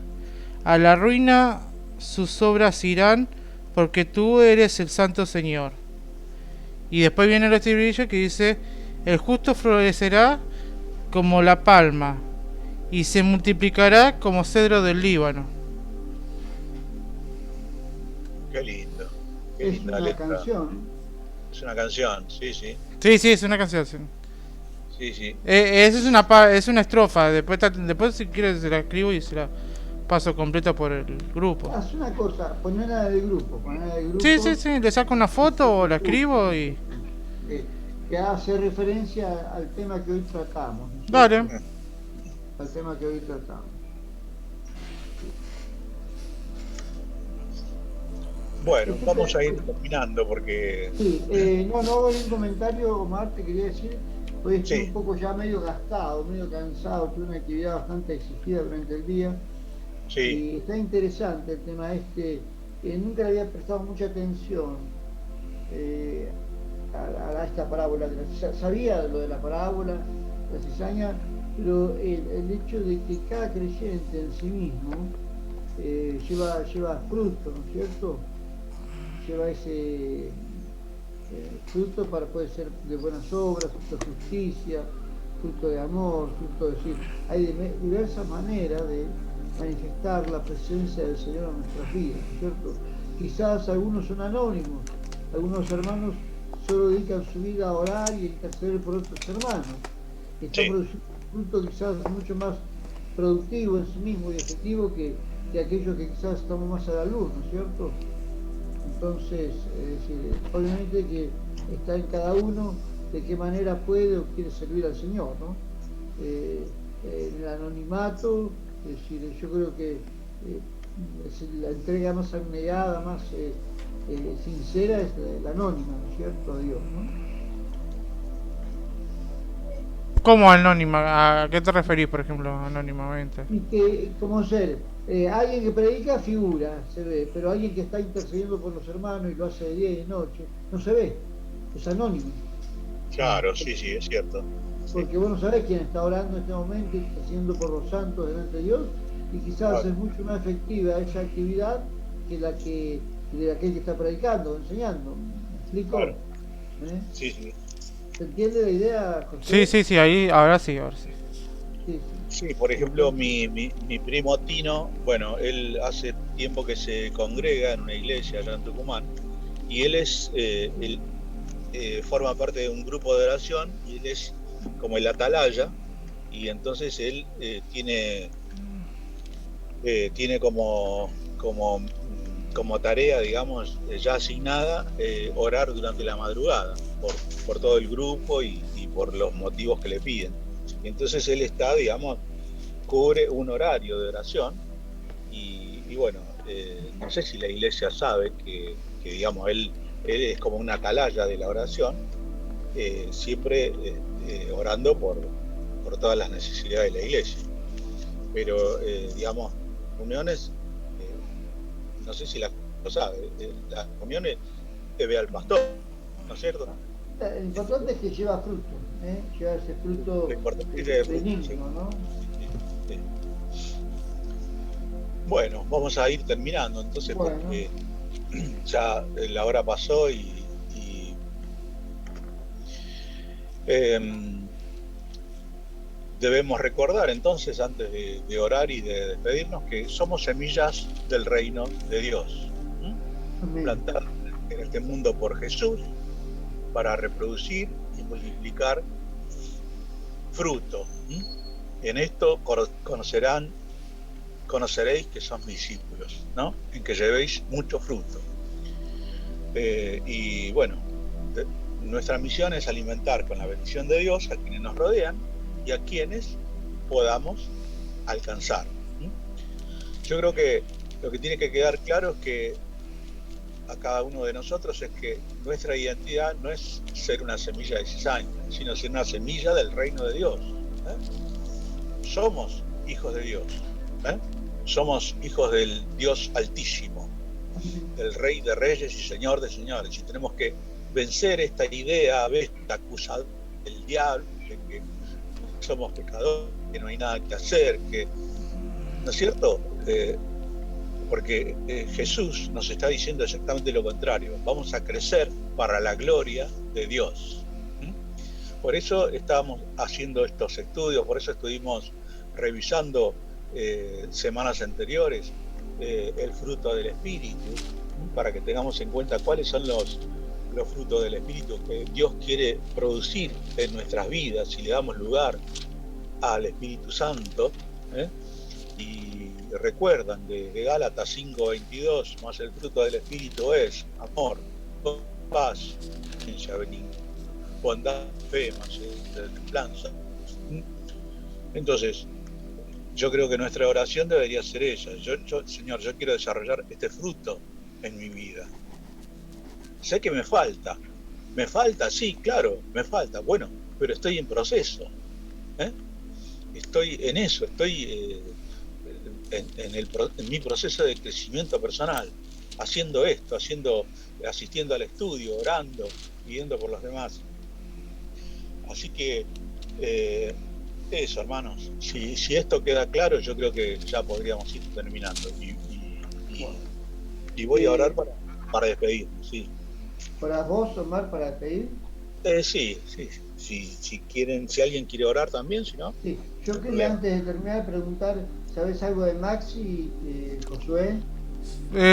a la ruina sus obras irán, porque tú eres el Santo Señor. Y después viene el estribillo que dice: el justo florecerá como la palma, y se multiplicará como cedro del Líbano. Qué lindo. Qué linda letra. Canción. Es una canción, sí. Sí, es una canción. Sí. Esa es una estrofa. Después si quieres se la escribo y se la paso completa por el grupo. Haz una cosa, ponela del grupo. Sí, le saco una foto o la escribo y... que hace referencia al tema que hoy tratamos, ¿no? Dale. Al tema que hoy tratamos. Bueno, vamos a ir terminando porque... Sí, no hago ningún comentario, Omar, te quería decir, hoy estoy un poco ya medio gastado, medio cansado, tuve una actividad bastante exigida durante el día. Sí. Y está interesante el tema este, nunca le había prestado mucha atención a esta parábola. Sabía lo de la parábola, la cizaña, pero el hecho de que cada creyente en sí mismo lleva fruto, ¿no es cierto? Lleva ese fruto para poder ser de buenas obras, fruto de justicia, fruto de amor, fruto de decir, hay diversas maneras de manifestar la presencia del Señor en nuestras vidas, ¿no es cierto? Quizás algunos son anónimos, algunos hermanos solo dedican su vida a orar y a interceder por otros hermanos, y están Sí, produciendo un fruto quizás mucho más productivo en sí mismo y efectivo que aquellos que quizás estamos más a la luz, ¿no es cierto? Entonces, es decir, obviamente que está en cada uno de qué manera puede o quiere servir al Señor, ¿no? Eh, en el anonimato, es decir, yo creo que es la entrega más abnegada, más sincera es la anónima, ¿no es cierto? A Dios, ¿no? ¿Cómo anónima? ¿A qué te referís, por ejemplo, anónimamente? Y que, como ser, alguien que predica figura, se ve, pero alguien que está intercediendo por los hermanos y lo hace de día y de noche, no se ve, es anónimo. claro, sí, sí, es cierto. Sí, Porque vos no sabés quién está orando en este momento y está haciendo por los santos delante de Dios, y quizás claro, es mucho más efectiva esa actividad que la que de aquel que está predicando, enseñando. ¿Me claro. explico? ¿Eh? Sí, sí. ¿Se entiende la idea, Sí, José? sí, sí, ahí, ahora sí, ahora sí. Sí, sí. Sí, por ejemplo, Entonces, mi primo Tino, bueno, él hace tiempo que se congrega en una iglesia allá en Tucumán, y él forma parte de un grupo de oración, y él es como el atalaya, y entonces él tiene como tarea, digamos, ya asignada, orar durante la madrugada por todo el grupo y por los motivos que le piden. Y entonces él está, digamos, cubre un horario de oración y bueno, no sé si la iglesia sabe que digamos, él es como una atalaya de la oración, siempre orando por todas las necesidades de la iglesia. Pero, digamos, reuniones, eh, no sé si la lo sabe, las reuniones te ve al pastor, ¿no es cierto? lo importante es que lleva fruto, ¿eh? Lleva ese Lo fruto importante es que lleve fruto, sí. benigno, ¿no? Sí. Bueno, vamos a ir terminando entonces Bueno, porque ya la hora pasó y eh, debemos recordar entonces, antes de orar y de despedirnos, que somos semillas del reino de Dios, amén. plantadas en este mundo por Jesús para reproducir y multiplicar fruto. En esto conoceréis que son discípulos, ¿no? En que llevéis mucho fruto. Y bueno, nuestra misión es alimentar con la bendición de Dios a quienes nos rodean y a quienes podamos alcanzar. Yo creo que lo que tiene que quedar claro es que a cada uno de nosotros es que nuestra identidad no es ser una semilla de cizaña, sino ser una semilla del reino de Dios. Somos hijos de Dios. Somos hijos del Dios Altísimo, del Rey de Reyes y Señor de Señores. Y tenemos que vencer esta idea, esta acusadora del diablo, de que somos pecadores, que no hay nada que hacer, que, ¿no es cierto? Porque Jesús nos está diciendo exactamente lo contrario. Vamos a crecer para la gloria de Dios. Por eso estábamos haciendo estos estudios, por eso estuvimos revisando semanas anteriores el fruto del Espíritu, para que tengamos en cuenta cuáles son los frutos del Espíritu que Dios quiere producir en nuestras vidas si le damos lugar al Espíritu Santo. Y recuerdan de Gálatas 5:22, más el fruto del Espíritu es amor, paz, paciencia, benignidad, bondad, fe, mansedumbre, templanza. Entonces, yo creo que nuestra oración debería ser esa. Señor, yo quiero desarrollar este fruto en mi vida. Sé que me falta, sí, claro, me falta. Bueno, pero estoy en proceso. Estoy en eso, estoy en mi proceso de crecimiento personal, haciendo esto, asistiendo al estudio, orando, pidiendo por los demás. Así que Eso, hermanos. Si esto queda claro, yo creo que ya podríamos ir terminando. Bueno, Y voy a orar para despedirnos, sí. para vos, Omar, para pedir. Sí. Si quieren, si alguien quiere orar también, si no, Sí, no yo hay quería problema. antes de terminar preguntar, ¿sabes algo de Maxi, Josué?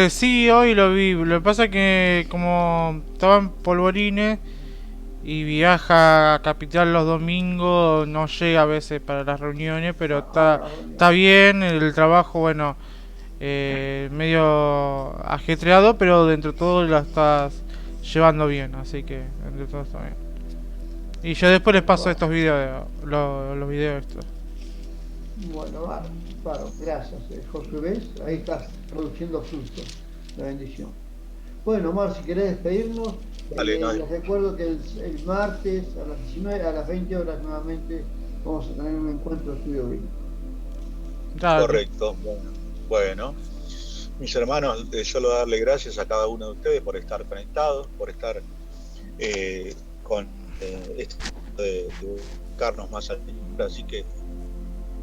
Sí, hoy lo vi. Lo que pasa que como estaba en Polvorines y viaja a Capital los domingos, no llega a veces para las reuniones, pero Para está, la reunión. está bien. El trabajo, bueno, medio ajetreado, pero dentro de todo lo estás llevando bien, así que dentro de todo está bien. Y yo después les paso Bueno, estos videos, los videos estos. bueno, gracias, Josué, ¿ves? Ahí estás produciendo frutos, la bendición. Bueno, Omar, si querés despedirnos, Vale, no, les recuerdo que el martes a las 19, a las 20 horas nuevamente vamos a tener un encuentro de estudio bíblico. Dale. correcto. Bueno, mis hermanos, yo le doy darle gracias a cada uno de ustedes por estar conectados, por estar con esto de buscarnos más al Señor. Así que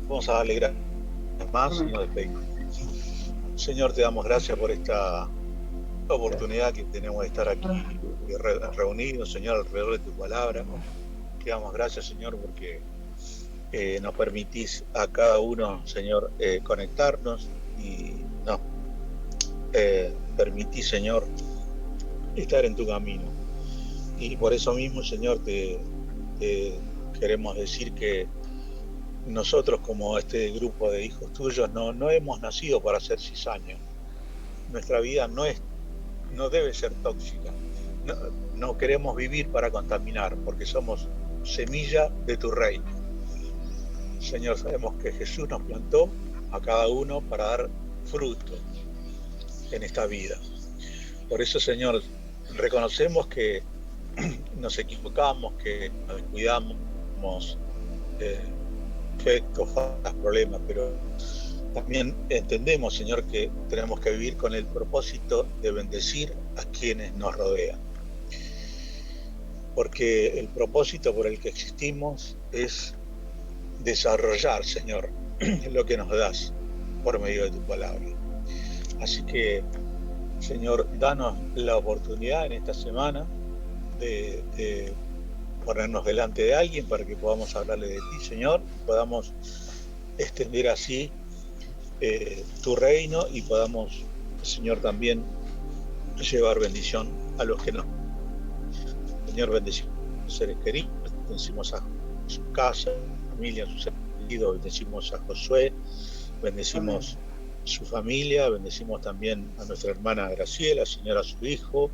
vamos a darle gracias más y Amén. nos despedimos. Señor, te damos gracias por esta oportunidad que tenemos de estar aquí reunidos, Señor, alrededor de tu palabra. Te damos gracias, Señor, porque nos permitís a cada uno, Señor, conectarnos y nos permitís, Señor, estar en tu camino. Y por eso mismo, Señor, te queremos decir que nosotros como este grupo de hijos tuyos no hemos nacido para ser cizaños. Nuestra vida no debe ser tóxica. No queremos vivir para contaminar, porque somos semilla de tu reino. Señor, sabemos que Jesús nos plantó a cada uno para dar fruto en esta vida. Por eso, Señor, reconocemos que nos equivocamos, que nos descuidamos, defectos, faltas, problemas, pero también entendemos, Señor, que tenemos que vivir con el propósito de bendecir a quienes nos rodean. Porque el propósito por el que existimos es desarrollar, Señor, lo que nos das por medio de tu palabra. Así que, Señor, danos la oportunidad en esta semana de ponernos delante de alguien para que podamos hablarle de ti, Señor, podamos extender así tu reino y podamos, Señor, también llevar bendición a los que no. Señor, bendecimos a sus seres queridos, bendecimos a su casa, a su familia, a sus seres queridos, bendecimos a Josué, bendecimos su familia, bendecimos también a nuestra hermana Graciela, Señor, a su hijo,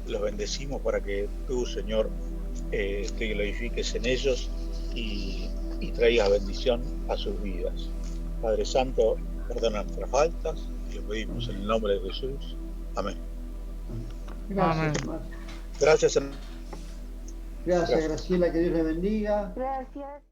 los bendecimos para que tú, Señor, te glorifiques en ellos y traigas bendición a sus vidas. Padre Santo, perdona nuestras faltas y lo pedimos en el nombre de Jesús. Amén. Gracias, Omar. Gracias. Gracias, Graciela, que Dios le bendiga. Gracias.